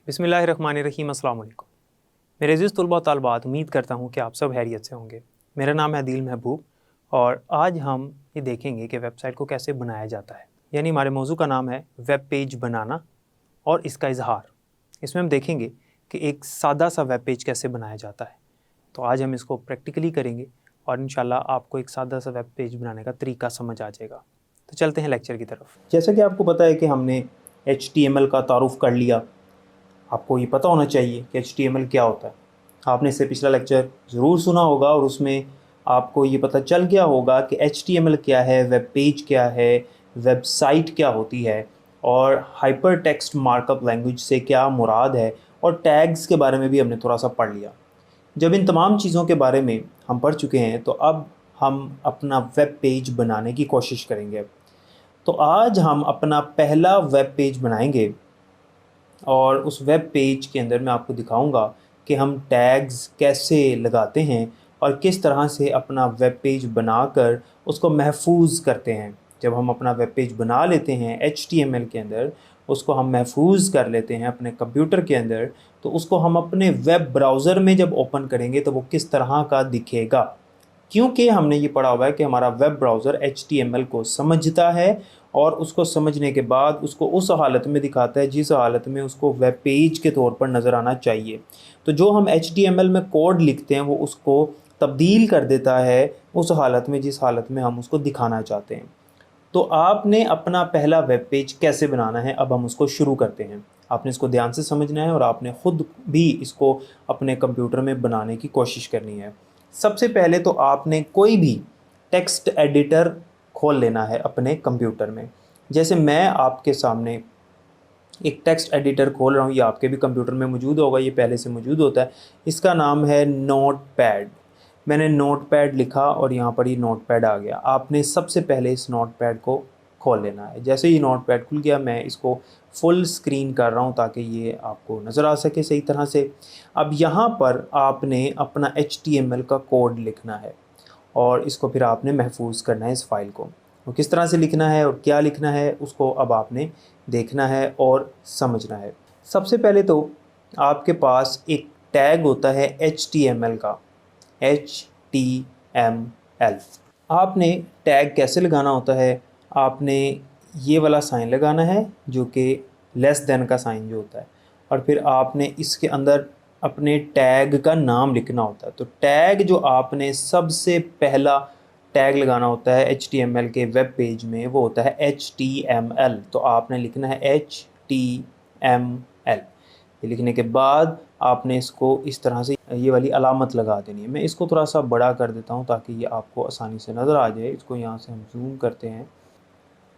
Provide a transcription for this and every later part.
बिस्मिल्लाहिर्रहमानिर्रहीम, अस्सलाम वालेकुम। मेरे अज़ीज़ तलबा व तालिबात, उम्मीद करता हूँ कि आप सब खैरियत से होंगे। मेरा नाम है अदील महबूब और आज हम ये देखेंगे कि वेबसाइट को कैसे बनाया जाता है। यानी हमारे मौजू का नाम है वेब पेज बनाना और इसका इजहार। इसमें हम देखेंगे कि एक सादा सा वेब पेज कैसे बनाया जाता है। तो आज हम इसको प्रैक्टिकली करेंगे और इंशाल्लाह आपको एक सादा सा वेब पेज बनाने का तरीका समझ आ जाएगा। तो चलते हैं लेक्चर की तरफ। जैसा कि आपको पता है कि हमने HTML का तारुफ़ कर लिया। आपको ये पता होना चाहिए कि HTML क्या होता है। आपने इससे पिछला लेक्चर ज़रूर सुना होगा और उसमें आपको ये पता चल गया होगा कि HTML क्या है, वेब पेज क्या है, वेबसाइट क्या होती है और हाइपर टेक्स्ट मार्कअप लैंग्वेज से क्या मुराद है, और टैग्स के बारे में भी हमने थोड़ा सा पढ़ लिया। जब इन तमाम चीज़ों के बारे में हम पढ़ चुके हैं तो अब हम अपना वेब पेज बनाने की कोशिश करेंगे। तो आज हम अपना पहला वेब पेज बनाएंगे और उस वेब पेज के अंदर मैं आपको दिखाऊंगा कि हम टैग्स कैसे लगाते हैं और किस तरह से अपना वेब पेज बनाकर उसको महफूज करते हैं। जब हम अपना वेब पेज बना लेते हैं HTML के अंदर, उसको हम महफूज कर लेते हैं अपने कंप्यूटर के अंदर, तो उसको हम अपने वेब ब्राउज़र में जब ओपन करेंगे तो वो किस तरह का दिखेगा। क्योंकि हमने ये पढ़ा हुआ है कि हमारा वेब ब्राउज़र HTML को समझता है और उसको समझने के बाद उसको उस हालत में दिखाता है जिस हालत में उसको वेब पेज के तौर पर नज़र आना चाहिए। तो जो हम HTML में कोड लिखते हैं वो उसको तब्दील कर देता है उस हालत में जिस हालत में हम उसको दिखाना चाहते हैं। तो आपने अपना पहला वेब पेज कैसे बनाना है, अब हम उसको शुरू करते हैं। आपने इसको ध्यान से समझना है और आपने ख़ुद भी इसको अपने कंप्यूटर में बनाने की कोशिश करनी है। सबसे पहले तो आपने कोई भी टेक्स्ट एडिटर खोल लेना है अपने कंप्यूटर में। जैसे मैं आपके सामने एक टेक्स्ट एडिटर खोल रहा हूँ, ये आपके भी कंप्यूटर में मौजूद होगा, ये पहले से मौजूद होता है। इसका नाम है नोटपैड। मैंने नोटपैड लिखा और यहाँ पर ये नोटपैड आ गया। आपने सबसे पहले इस नोटपैड को खोल लेना है। जैसे ही नोटपैड खुल गया, मैं इसको फुल स्क्रीन कर रहा हूँ ताकि ये आपको नज़र आ सके सही तरह से। अब यहाँ पर आपने अपना HTML का कोड लिखना है और इसको फिर आपने महफूज करना है इस फ़ाइल को। तो किस तरह से लिखना है और क्या लिखना है उसको अब आपने देखना है और समझना है। सबसे पहले तो आपके पास एक टैग होता है HTML का, HTML। आपने टैग कैसे लगाना होता है, आपने ये वाला साइन लगाना है जो कि लेस देन का साइन जो होता है, और फिर आपने इसके अंदर अपने टैग का नाम लिखना होता है। तो टैग जो आपने सबसे पहला टैग लगाना होता है HTML के वेब पेज में वो होता है HTML। तो आपने लिखना है HTML। ये लिखने के बाद आपने इसको इस तरह से ये वाली अलामत लगा देनी है। मैं इसको थोड़ा सा बड़ा कर देता हूँ ताकि ये आपको आसानी से नज़र आ जाए। इसको यहाँ से हम जूम करते हैं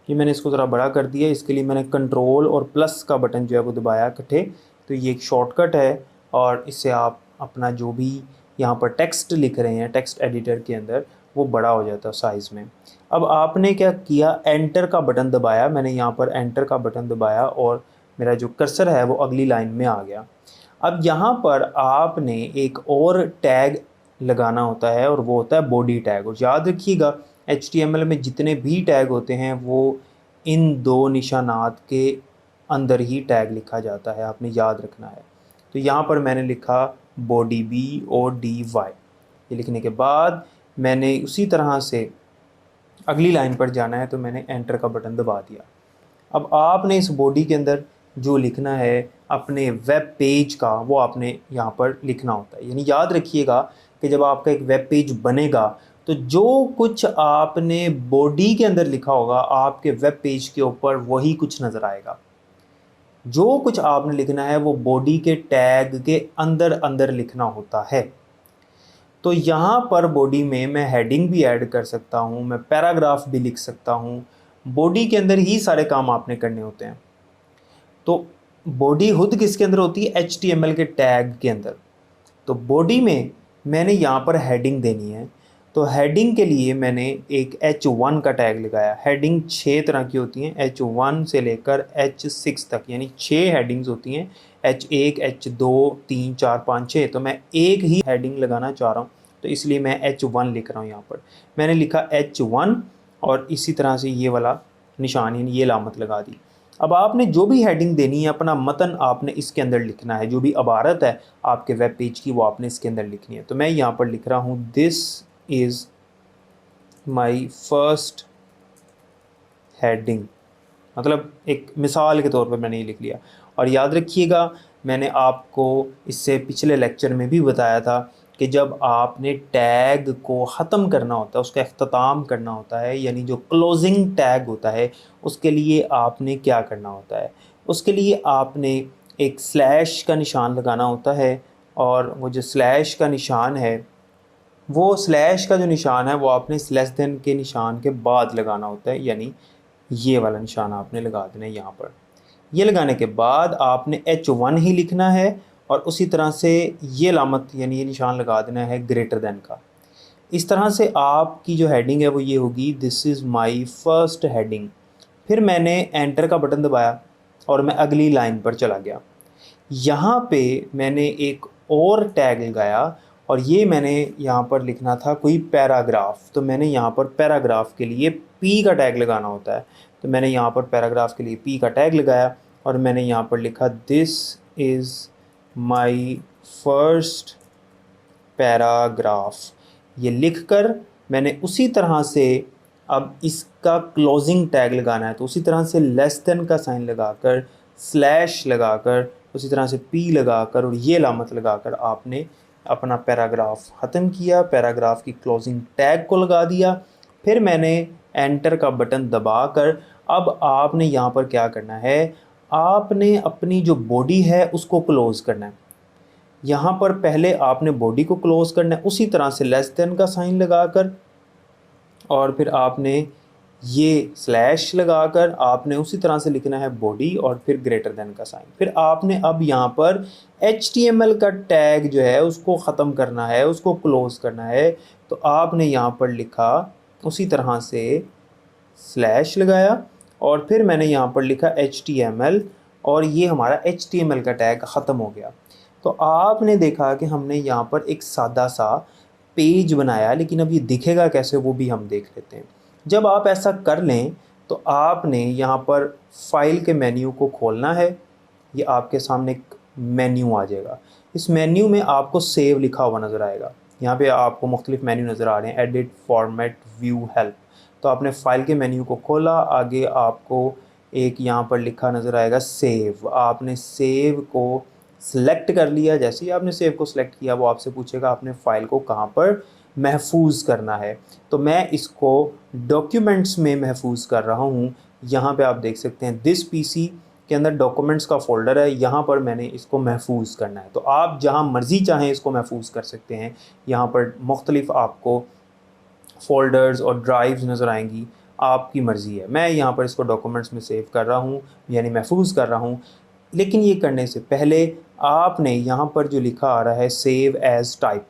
कि मैंने इसको ज़रा बड़ा कर दिया। इसके लिए मैंने कंट्रोल और प्लस का बटन जो है वो दबाया इकट्ठे। तो ये एक शॉर्टकट है और इससे आप अपना जो भी यहाँ पर टेक्स्ट लिख रहे हैं टेक्स्ट एडिटर के अंदर वो बड़ा हो जाता है साइज़ में। अब आपने क्या किया, एंटर का बटन दबाया। मैंने यहाँ पर एंटर का बटन दबाया और मेरा जो कर्सर है वो अगली लाइन में आ गया। अब यहाँ पर आपने एक और टैग लगाना होता है और वो होता है बॉडी टैग। और याद रखिएगा HTML में जितने भी टैग होते हैं वो इन दो निशानात के अंदर ही टैग लिखा जाता है, आपने याद रखना है। तो यहाँ पर मैंने लिखा बॉडी BODY। ये लिखने के बाद मैंने उसी तरह से अगली लाइन पर जाना है तो मैंने एंटर का बटन दबा दिया। अब आपने इस बॉडी के अंदर जो लिखना है अपने वेब पेज का वो आपने यहाँ पर लिखना होता है। यानी याद रखिएगा कि जब आपका एक वेब पेज बनेगा तो जो कुछ आपने बॉडी के अंदर लिखा होगा आपके वेब पेज के ऊपर वही कुछ नज़र आएगा। जो कुछ आपने लिखना है वो बॉडी के टैग के अंदर अंदर लिखना होता है। तो यहाँ पर बॉडी में मैं हेडिंग भी ऐड कर सकता हूँ, मैं पैराग्राफ भी लिख सकता हूँ। बॉडी के अंदर ही सारे काम आपने करने होते हैं। तो बॉडी खुद किसके अंदर होती है, HTML के टैग के अंदर। तो बॉडी में मैंने यहाँ पर हेडिंग देनी है। तो हेडिंग के लिए मैंने एक H1 का टैग लगाया। हेडिंग 6 तरह की होती हैं, H1 से लेकर H6 तक, यानी 6 हेडिंग्स होती हैं, H1, H2, 3, 4, 5, 6। तो मैं एक ही हेडिंग लगाना चाह रहा हूँ तो इसलिए मैं H1 लिख रहा हूँ। यहाँ पर मैंने लिखा H1 और इसी तरह से ये वाला निशान यानी ये अलामत लगा दी। अब आपने जो भी हेडिंग देनी है, अपना मतन आपने इसके अंदर लिखना है, जो भी इबारत है आपके वेब पेज की वो आपने इसके अंदर लिखनी है। तो मैं यहाँ पर लिख रहा हूँ this is my first heading, मतलब एक मिसाल के तौर पर मैंने ये लिख लिया। और याद रखिएगा, मैंने आपको इससे पिछले लेक्चर में भी बताया था कि जब आपने टैग को ख़त्म करना होता है, उसका अख्ताम करना होता है, यानी जो क्लोजिंग टैग होता है, उसके लिए आपने क्या करना होता है। उसके लिए आपने एक स्लैश का निशान लगाना होता है, और वो जो स्लैश का निशान है, वो स्लैश का जो निशान है वो आपने लेस देन के निशान के बाद लगाना होता है, यानी ये वाला निशान आपने लगा देना है यहाँ पर। ये लगाने के बाद आपने H1 ही लिखना है, और उसी तरह से ये अलामत यानी ये निशान लगा देना है ग्रेटर दैन का। इस तरह से आपकी जो हेडिंग है वो ये होगी, this is my first heading. फिर मैंने एंटर का बटन दबाया और मैं अगली लाइन पर चला गया। यहाँ पे मैंने एक और टैग लगाया, और ये मैंने यहाँ पर लिखना था कोई पैराग्राफ। तो मैंने यहाँ पर पैराग्राफ के लिए P का टैग लगाना होता है। तो मैंने यहाँ पर पैराग्राफ के लिए P का टैग लगाया, और मैंने यहाँ पर लिखा this is my first paragraph. ये लिखकर मैंने उसी तरह से अब इसका क्लोजिंग टैग लगाना है। तो उसी तरह से लेस देन का साइन लगाकर, स्लैश लगाकर, उसी तरह से P लगाकर और ये अलामत लगाकर आपने अपना पैराग्राफ ख़त्म किया। पैराग्राफ की क्लोजिंग टैग को लगा दिया। फिर मैंने एंटर का बटन दबाकर अब आपने यहाँ पर क्या करना है, आपने अपनी जो बॉडी है उसको क्लोज़ करना है। यहाँ पर पहले आपने बॉडी को क्लोज़ करना है, उसी तरह से लेस देन का साइन लगाकर, और फिर आपने ये स्लैश लगाकर आपने उसी तरह से लिखना है बॉडी, और फिर ग्रेटर देन का साइन। फिर आपने अब यहाँ पर HTML का टैग जो है उसको ख़त्म करना है, उसको क्लोज़ करना है। तो आपने यहाँ पर लिखा उसी तरह से स्लैश लगाया, और फिर मैंने यहाँ पर लिखा HTML, और ये हमारा HTML का टैग ख़त्म हो गया। तो आपने देखा कि हमने यहाँ पर एक सादा सा पेज बनाया, लेकिन अब ये दिखेगा कैसे वो भी हम देख लेते हैं। जब आप ऐसा कर लें तो आपने यहाँ पर फाइल के मेन्यू को खोलना है। ये आपके सामने एक मेन्यू आ जाएगा। इस मेन्यू में आपको सेव लिखा हुआ नज़र आएगा। यहाँ पे आपको मुख्तलिफ मेन्यू नज़र आ रहे हैं, एडिट, फॉर्मेट, व्यू, हेल्प। तो आपने फ़ाइल के मेन्यू को खोला, आगे आपको एक यहाँ पर लिखा नज़र आएगा सेव। आपने सेव को सिलेक्ट कर लिया। जैसे ही आपने सेव को सिलेक्ट किया वो आपसे पूछेगा आपने फ़ाइल को कहाँ पर महफूज करना है। तो मैं इसको डॉक्यूमेंट्स में महफूज कर रहा हूँ। यहाँ पे आप देख सकते हैं दिस पीसी के अंदर डॉक्यूमेंट्स का फ़ोल्डर है, यहाँ पर मैंने इसको महफूज करना है। तो आप जहाँ मर्ज़ी चाहें इसको महफूज कर सकते हैं। यहाँ पर मुख्तलिफ आपको फ़ोल्डर्स और ड्राइव्स नज़र आएंगी, आपकी मर्ज़ी है। मैं यहाँ पर इसको डॉक्यूमेंट्स में सेव कर रहा हूँ, यानी महफूज कर रहा हूँ। लेकिन ये करने से पहले आपने यहाँ पर जो लिखा आ रहा है सेव एज़ टाइप,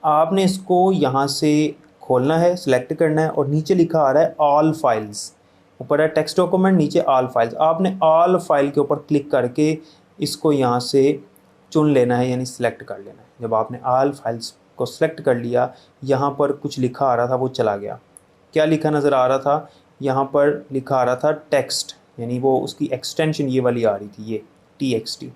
आपने इसको यहाँ से खोलना है, सिलेक्ट करना है, और नीचे लिखा आ रहा है ऑल फाइल्स। ऊपर है टेक्स्ट डॉक्यूमेंट, नीचे ऑल फाइल्स। आपने ऑल फाइल के ऊपर क्लिक करके इसको यहाँ से चुन लेना है, यानी सिलेक्ट कर लेना है। जब आपने ऑल फाइल्स को सिलेक्ट कर लिया, यहाँ पर कुछ लिखा आ रहा था वो चला गया। क्या लिखा नज़र आ रहा था, यहाँ पर लिखा आ रहा था टेक्स्ट, यानी वो उसकी एक्सटेंशन ये वाली आ रही थी, ये TXT।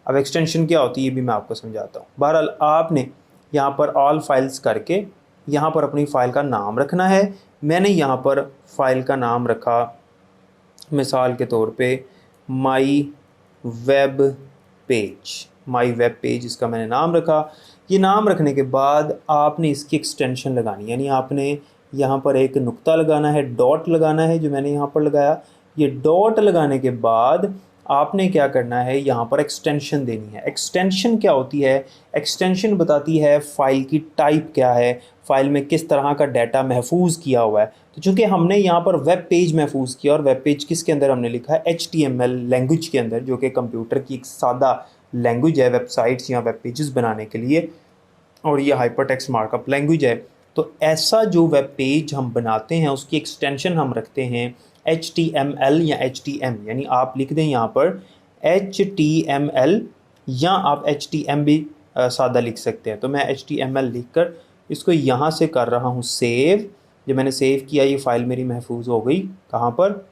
अब एक्सटेंशन क्या होती है ये भी मैं आपको समझाता हूँ। बहरहाल आपने यहाँ पर ऑल फाइल्स करके यहाँ पर अपनी फ़ाइल का नाम रखना है। मैंने यहाँ पर फ़ाइल का नाम रखा मिसाल के तौर पे माई वेब पेज, इसका मैंने नाम रखा। ये नाम रखने के बाद आपने इसकी एक्सटेंशन लगानी, यानी आपने यहाँ पर एक नुक्ता लगाना है, डॉट लगाना है, जो मैंने यहाँ पर लगाया। ये डॉट लगाने के बाद आपने क्या करना है, यहाँ पर एक्सटेंशन देनी है। एक्सटेंशन क्या होती है, एक्सटेंशन बताती है फ़ाइल की टाइप क्या है, फ़ाइल में किस तरह का डाटा महफूज किया हुआ है। तो चूँकि हमने यहाँ पर वेब पेज महफूज किया, और वेब पेज किसके अंदर हमने लिखा है, HTML लैंग्वेज के अंदर, जो कि कंप्यूटर की एक सादा लैंग्वेज है वेबसाइट्स या वेब पेजेस बनाने के लिए, और ये हाइपरटेक्स्ट मार्कअप लैंग्वेज है। तो ऐसा जो वेब पेज हम बनाते हैं उसकी एक्सटेंशन हम रखते हैं HTML या HTM, यानी आप लिख दें यहाँ पर HTML, या आप HTM भी सादा लिख सकते हैं। तो मैं HTML लिखकर इसको यहाँ से कर रहा हूँ सेव। जब मैंने सेव किया ये फ़ाइल मेरी महफूज हो गई, कहाँ पर,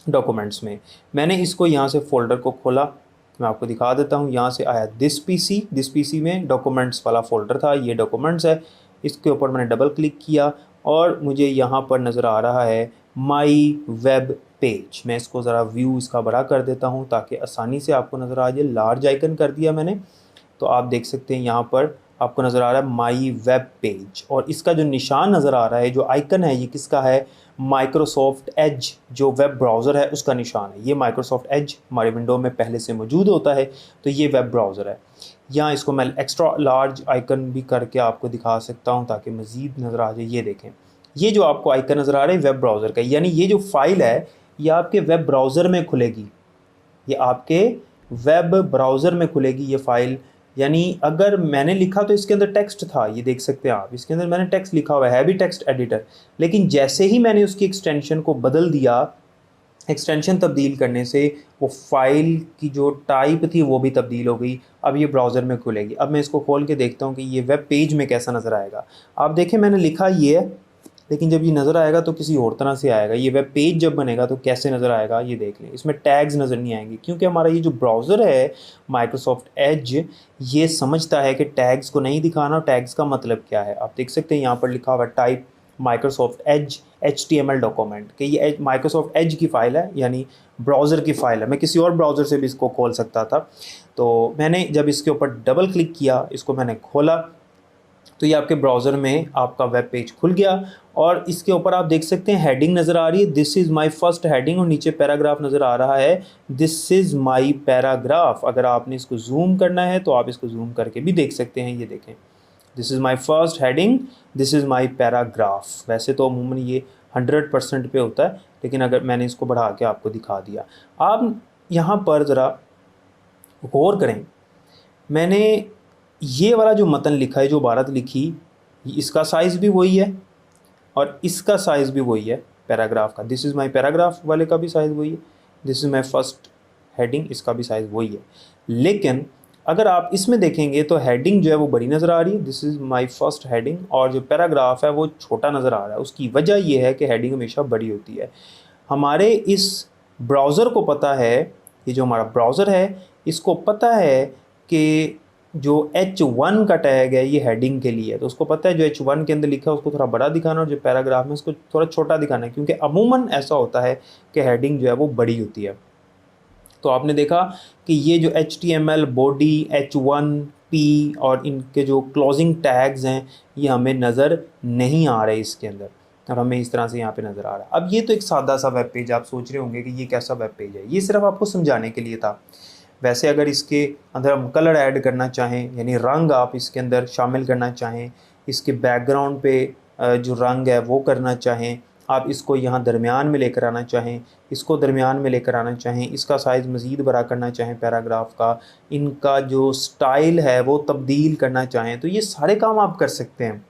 डॉक्यूमेंट्स में। मैंने इसको यहाँ से फ़ोल्डर को खोला, मैं आपको दिखा देता हूँ। यहाँ से आया दिस पीसी में डॉक्यूमेंट्स वाला फ़ोल्डर था, ये डॉक्यूमेंट्स है। इसके ऊपर मैंने डबल क्लिक किया और मुझे यहाँ पर नज़र आ रहा है माई वेब पेज। मैं इसको ज़रा व्यू इसका बड़ा कर देता हूँ ताकि आसानी से आपको नज़र आ जाए। लार्ज आइकन कर दिया मैंने, तो आप देख सकते हैं यहाँ पर आपको नज़र आ रहा है माई वेब पेज, और इसका जो निशान नज़र आ रहा है, जो आइकन है, ये किसका है? माइक्रोसॉफ्ट एज जो वेब ब्राउज़र है उसका निशान है। ये माइक्रोसॉफ्ट एज हमारे विंडो में पहले से मौजूद होता है, तो ये वेब ब्राउज़र है। यहाँ इसको मैं एक्स्ट्रा लार्ज आइकन भी करके आपको दिखा सकता हूँ ताकि मज़ीद नज़र आ जाए। ये देखें, ये जो आपको आइकन नज़र आ रहा है वेब ब्राउज़र का, यानी ये जो फाइल है ये आपके वेब ब्राउज़र में खुलेगी। ये आपके वेब ब्राउज़र में खुलेगी ये फ़ाइल। यानी अगर मैंने लिखा तो इसके अंदर टेक्स्ट था, ये देख सकते हैं आप, इसके अंदर मैंने टेक्स्ट लिखा हुआ है भी टेक्स्ट एडिटर, लेकिन जैसे ही मैंने उसकी एक्सटेंशन को बदल दिया, एक्सटेंशन तब्दील करने से वो फाइल की जो टाइप थी वो भी तब्दील हो गई। अब ये ब्राउज़र में खुलेगी। अब मैं इसको खोल के देखता हूँ कि ये वेब पेज में कैसा नज़र आएगा। आप देखें मैंने लिखा ये है, लेकिन जब ये नज़र आएगा तो किसी और तरह से आएगा। ये वेब पेज जब बनेगा तो कैसे नज़र आएगा ये देख लें। इसमें टैग्स नज़र नहीं आएंगे क्योंकि हमारा ये जो ब्राउज़र है माइक्रोसॉफ्ट एज, ये समझता है कि टैग्स को नहीं दिखाना। टैग्स का मतलब क्या है, आप देख सकते हैं यहाँ पर लिखा हुआ type Microsoft Edge HTML document, कि ये माइक्रोसॉफ्ट एज की फ़ाइल है, यानी ब्राउज़र की फ़ाइल है। मैं किसी और ब्राउज़र से भी इसको खोल सकता था। तो मैंने जब इसके ऊपर डबल क्लिक किया, इसको मैंने खोला, तो ये आपके ब्राउज़र में आपका वेब पेज खुल गया। और इसके ऊपर आप देख सकते हैं हेडिंग नज़र आ रही है, this is my first heading, और नीचे पैराग्राफ नज़र आ रहा है, दिस इज़ माई पैराग्राफ। अगर आपने इसको जूम करना है तो आप इसको जूम करके भी देख सकते हैं। ये देखें, this is my first heading, this is my paragraph. वैसे तो अमूमन ये 100% पे होता है, लेकिन अगर मैंने इसको बढ़ा के आपको दिखा दिया। आप यहाँ पर ज़रा गौर करें, मैंने ये वाला जो मतन लिखा है, जो इबारत लिखी, इसका साइज़ भी वही है और इसका साइज़ भी वही है पैराग्राफ का। दिस इज़ माई पैराग्राफ वाले का भी साइज़ वही है, this is my first heading, इसका भी साइज़ वही है। लेकिन अगर आप इसमें देखेंगे तो हेडिंग जो है वो बड़ी नज़र आ रही है, this is my first heading, और जो पैराग्राफ है वो छोटा नज़र आ रहा है। उसकी वजह ये है कि हेडिंग हमेशा बड़ी होती है। हमारे इस ब्राउज़र को पता है, ये जो हमारा ब्राउज़र है इसको पता है कि जो H1 का टैग है ये हेडिंग के लिए है, तो उसको पता है जो H1 के अंदर लिखा है उसको थोड़ा बड़ा दिखाना और जो पैराग्राफ में उसको थोड़ा छोटा दिखाना है, क्योंकि अमूमन ऐसा होता है कि हेडिंग जो है वो बड़ी होती है। तो आपने देखा कि ये जो HTML बॉडी, H1P और इनके जो क्लोजिंग टैग्स हैं ये हमें नज़र नहीं आ रहे इसके अंदर, और हमें इस तरह से यहाँ पे नज़र आ रहा है। अब ये तो एक सादा सा वेब पेज, आप सोच रहे होंगे कि ये कैसा वेब पेज है, ये सिर्फ आपको समझाने के लिए था। वैसे अगर इसके अंदर हम कलर ऐड करना चाहें, यानी रंग आप इसके अंदर शामिल करना चाहें, इसके बैकग्राउंड पे जो रंग है वो करना चाहें, आप इसको यहाँ दरमियान में लेकर आना चाहें, इसको दरमियान में लेकर आना चाहें, इसका साइज़ मज़ीद बड़ा करना चाहें पैराग्राफ का, इनका जो स्टाइल है वो तब्दील करना चाहें, तो ये सारे काम आप कर सकते हैं।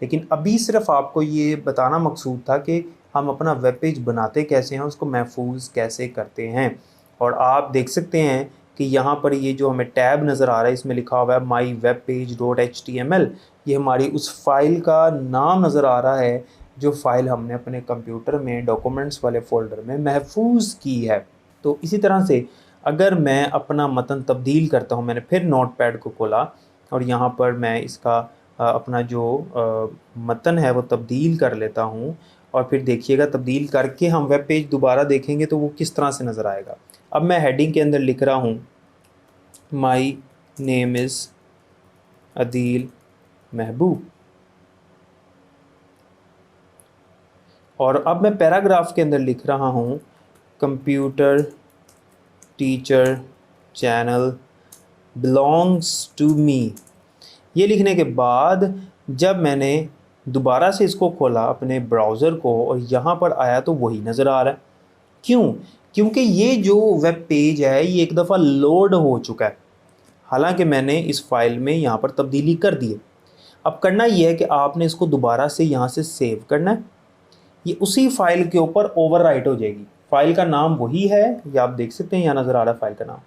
लेकिन अभी सिर्फ आपको ये बताना मकसूद था कि हम अपना वेब पेज बनाते कैसे हैं, उसको महफूज कैसे करते हैं। और आप देख सकते हैं कि यहाँ पर ये जो हमें टैब नज़र आ रहा है इसमें लिखा हुआ है माई वेब पेज .html, ये हमारी उस फाइल का नाम नज़र आ रहा है जो फ़ाइल हमने अपने कंप्यूटर में डॉक्यूमेंट्स वाले फ़ोल्डर में महफूज की है। तो इसी तरह से अगर मैं अपना मतन तब्दील करता हूँ, मैंने फिर नोटपैड को खोला और यहाँ पर मैं इसका अपना जो मतन है वो तब्दील कर लेता हूँ, और फिर देखिएगा तब्दील करके हम वेब पेज दोबारा देखेंगे तो वो किस तरह से नज़र आएगा। अब मैं हेडिंग के अंदर लिख रहा हूँ माई नेम इज़ अदील महबूब, और अब मैं पैराग्राफ के अंदर लिख रहा हूँ computer teacher channel belongs to me. ये लिखने के बाद जब मैंने दोबारा से इसको खोला अपने ब्राउज़र को और यहाँ पर आया तो वही नज़र आ रहा है। क्यों? क्योंकि ये जो वेब पेज है ये एक दफ़ा लोड हो चुका है, हालांकि मैंने इस फाइल में यहाँ पर तब्दीली कर दी है। अब करना ये है कि आपने इसको दोबारा से यहाँ से सेव करना है, ये उसी फाइल के ऊपर ओवरराइट हो जाएगी। फाइल का नाम वही है, ये आप देख सकते हैं यहाँ नज़र आ रहा है फाइल का नाम,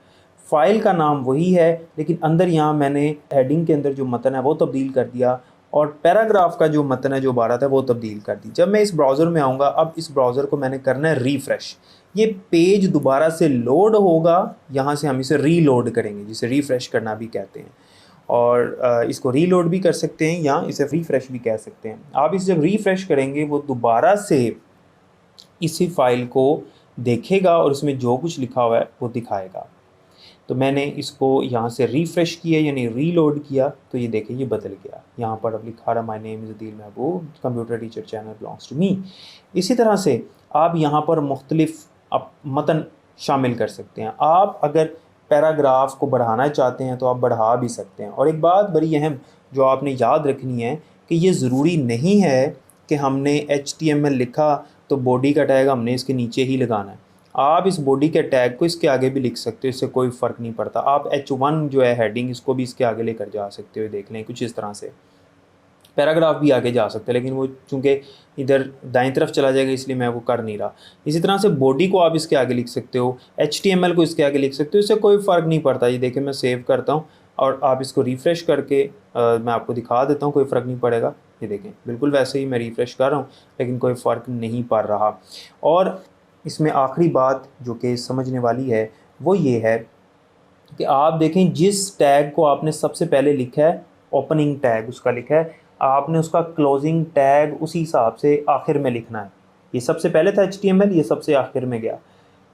फाइल का नाम वही है, लेकिन अंदर यहाँ मैंने हेडिंग के अंदर जो मतन है वो तब्दील कर दिया और पैराग्राफ का जो मतन है जो इबारत है वो तब्दील कर दी। जब मैं इस ब्राउज़र में आऊँगा, अब इस ब्राउज़र को मैंने करना है रिफ़्रेश। ये पेज दोबारा से लोड होगा, यहाँ से हम इसे रीलोड करेंगे, जिसे रिफ़्रेश करना भी कहते हैं। और इसको रीलोड भी कर सकते हैं या इसे रिफ़्रेश भी कह सकते हैं। आप इसे जब रिफ़्रेश करेंगे वो दोबारा से इसी फाइल को देखेगा और इसमें जो कुछ लिखा हुआ है वो दिखाएगा। तो मैंने इसको यहाँ से रिफ़्रेश किया यानी रीलोड किया, तो ये देखें ये बदल गया। यहाँ पर अब लिखा रहा my name is Adeel Mahboob, computer teacher channel belongs to me. इसी तरह से आप यहाँ पर मुख्तलिफ मतन शामिल कर सकते हैं। आप अगर पैराग्राफ को बढ़ाना चाहते हैं तो आप बढ़ा भी सकते हैं। और एक बात बड़ी अहम जो आपने याद रखनी है कि ये ज़रूरी नहीं है कि हमने HTML लिखा तो बॉडी का टैग हमने इसके नीचे ही लगाना है। आप इस बॉडी के टैग को इसके आगे भी लिख सकते हो, इससे कोई फ़र्क नहीं पड़ता। आप H1 जो है हेडिंग, इसको भी इसके आगे लेकर जा सकते हो। देख लें कुछ इस तरह से पैराग्राफ भी आगे जा सकते हैं, लेकिन वो चूँकि इधर दाईं तरफ चला जाएगा इसलिए मैं वो कर नहीं रहा। इसी तरह से बॉडी को आप इसके आगे लिख सकते हो, HTML को इसके आगे लिख सकते हो, इससे कोई फ़र्क नहीं पड़ता। ये देखिए मैं सेव करता हूँ और आप इसको रिफ़्रेश करके मैं आपको दिखा देता हूँ, कोई फ़र्क नहीं पड़ेगा। ये देखें बिल्कुल वैसे ही मैं रिफ़्रेश कर रहा हूँ लेकिन कोई फ़र्क नहीं पड़ रहा। और इसमें आखिरी बात जो कि समझने वाली है वो ये है कि आप देखें जिस टैग को आपने सबसे पहले लिखा है, ओपनिंग टैग उसका लिखा है, आपने उसका क्लोजिंग टैग उसी हिसाब से आखिर में लिखना है। ये सबसे पहले था HTML, ये सबसे आखिर में गया।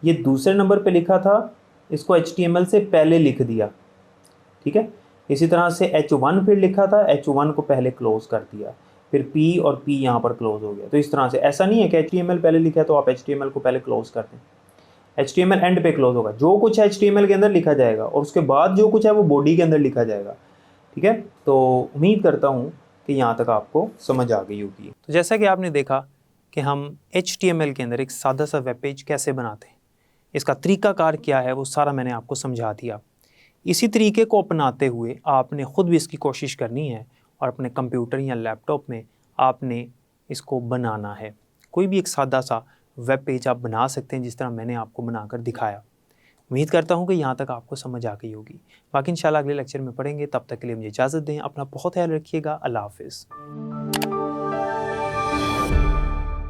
ये दूसरे नंबर पे लिखा था, इसको HTML से पहले लिख दिया, ठीक है। इसी तरह से H1 फिर लिखा था, H1 को पहले क्लोज़ कर दिया, फिर P और P यहाँ पर क्लोज़ हो गया। तो इस तरह से ऐसा नहीं है कि HTML पहले लिखा है तो आप HTML को पहले क्लोज़ कर दें। HTML एंड पे क्लोज़ होगा, जो कुछ HTML के अंदर लिखा जाएगा और उसके बाद जो कुछ है वो बॉडी के अंदर लिखा जाएगा, ठीक है। तो उम्मीद करता हूँ कि यहाँ तक आपको समझ आ गई होगी। तो जैसा कि आपने देखा कि हम HTML के अंदर एक सादा सा वेब पेज कैसे बनाते हैं, इसका तरीक़ाकार क्या है वो सारा मैंने आपको समझा दिया। इसी तरीके को अपनाते हुए आपने ख़ुद भी इसकी कोशिश करनी है और अपने कंप्यूटर या लैपटॉप में आपने इसको बनाना है। कोई भी एक सादा सा वेब पेज आप बना सकते हैं जिस तरह मैंने आपको बनाकर दिखाया। उम्मीद करता हूँ कि यहाँ तक आपको समझ आ गई होगी। बाकी इंशाल्लाह अगले लेक्चर में पढ़ेंगे, तब तक के लिए मुझे इजाज़त दें। अपना बहुत ख्याल रखिएगा। अल्लाह हाफ़िज़।